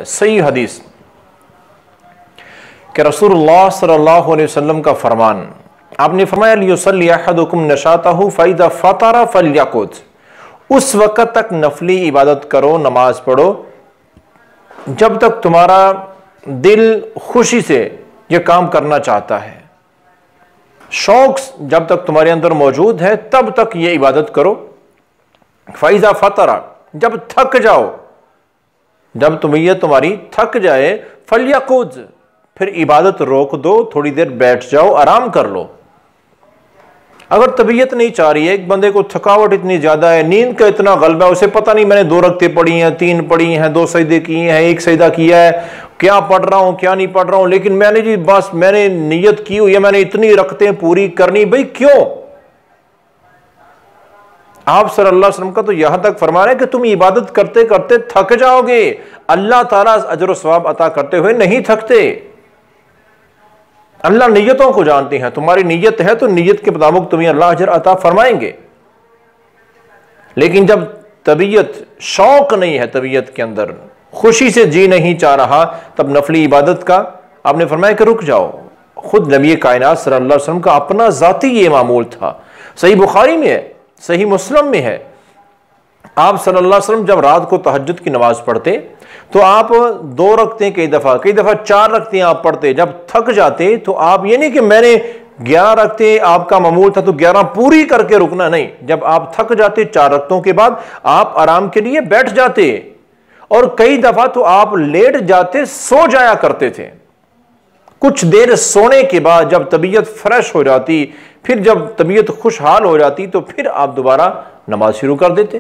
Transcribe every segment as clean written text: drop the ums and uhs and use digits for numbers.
सही हदीस कि रसूलुल्लाह सल्लल्लाहु अलैहि वसल्लम का फरमान, आपने फरमाया लियुसल्ली अहदुकुम नशातहु फइज़ा फतरा फलयकुत, उस वक़्त तक नफली इबादत करो, नमाज पढ़ो जब तक तुम्हारा दिल खुशी से यह काम करना चाहता है, शौक जब तक तुम्हारे अंदर मौजूद है तब तक यह इबादत करो। फइज़ा फतरा, जब थक जाओ, जब तबीयत तुम्हारी थक जाए, फलयकुत, फिर इबादत रोक दो, थोड़ी देर बैठ जाओ, आराम कर लो। अगर तबीयत नहीं चाह रही है, एक बंदे को थकावट इतनी ज्यादा है, नींद का इतना गलबा है, उसे पता नहीं मैंने 2 रकते पढ़ी हैं, 3 पढ़ी हैं, 2 सजदे किए हैं, 1 सजदा किया है, क्या पढ़ रहा हूं क्या नहीं पढ़ रहा हूं, लेकिन मैंने जी बस मैंने नियत की हुई है, मैंने इतनी रकतें पूरी करनी। भाई क्यों? आप सल्लल्लाहु अलैहि वसल्लम का तो यहां तक फरमा रहे हैं कि तुम इबादत करते करते थक जाओगे, अल्लाह ताला अजर व सवाब अता करते हुए नहीं थकते। अल्लाह नियतों को जानते हैं, तुम्हारी नियत है तो नियत के मुताबिक तुम्हें अल्लाह अजर अता फरमाएंगे। लेकिन जब तबीयत, शौक नहीं है तबीयत के अंदर, खुशी से जी नहीं चाह रहा, तब नफली इबादत का आपने फरमाया कि रुक जाओ। खुद नबी कायनात सल्लल्लाहु अलैहि वसल्लम का अपना जाती ये मामूल था। सही बुखारी में है, सही मुस्लिम में है, आप सल्लल्लाहु अलैहि वसल्लम जब रात को तहज्जुद की नमाज पढ़ते तो आप 2 रकतें, कई दफा 4 रकतें आप पढ़ते। जब थक जाते तो आप, ये नहीं कि मैंने 11 रकतें आपका मामूल था तो 11 पूरी करके रुकना, नहीं, जब आप थक जाते 4 रकतों के बाद आप आराम के लिए बैठ जाते, और कई दफा तो आप लेट जाते, सो जाया करते थे। कुछ देर सोने के बाद जब तबीयत फ्रेश हो जाती, फिर जब तबीयत खुशहाल हो जाती तो फिर आप दोबारा नमाज शुरू कर देते।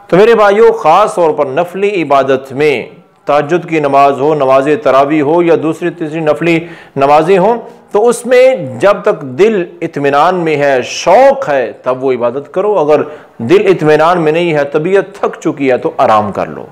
तो मेरे भाइयों, खास तौर पर नफली इबादत में, तहज्जुद की नमाज हो, नमाज तरावी हो या दूसरी तीसरी नफली नमाजें हो, तो उसमें जब तक दिल इत्मीनान में है, शौक है, तब वो इबादत करो। अगर दिल इत्मीनान में नहीं है, तबीयत थक चुकी है, तो आराम कर लो।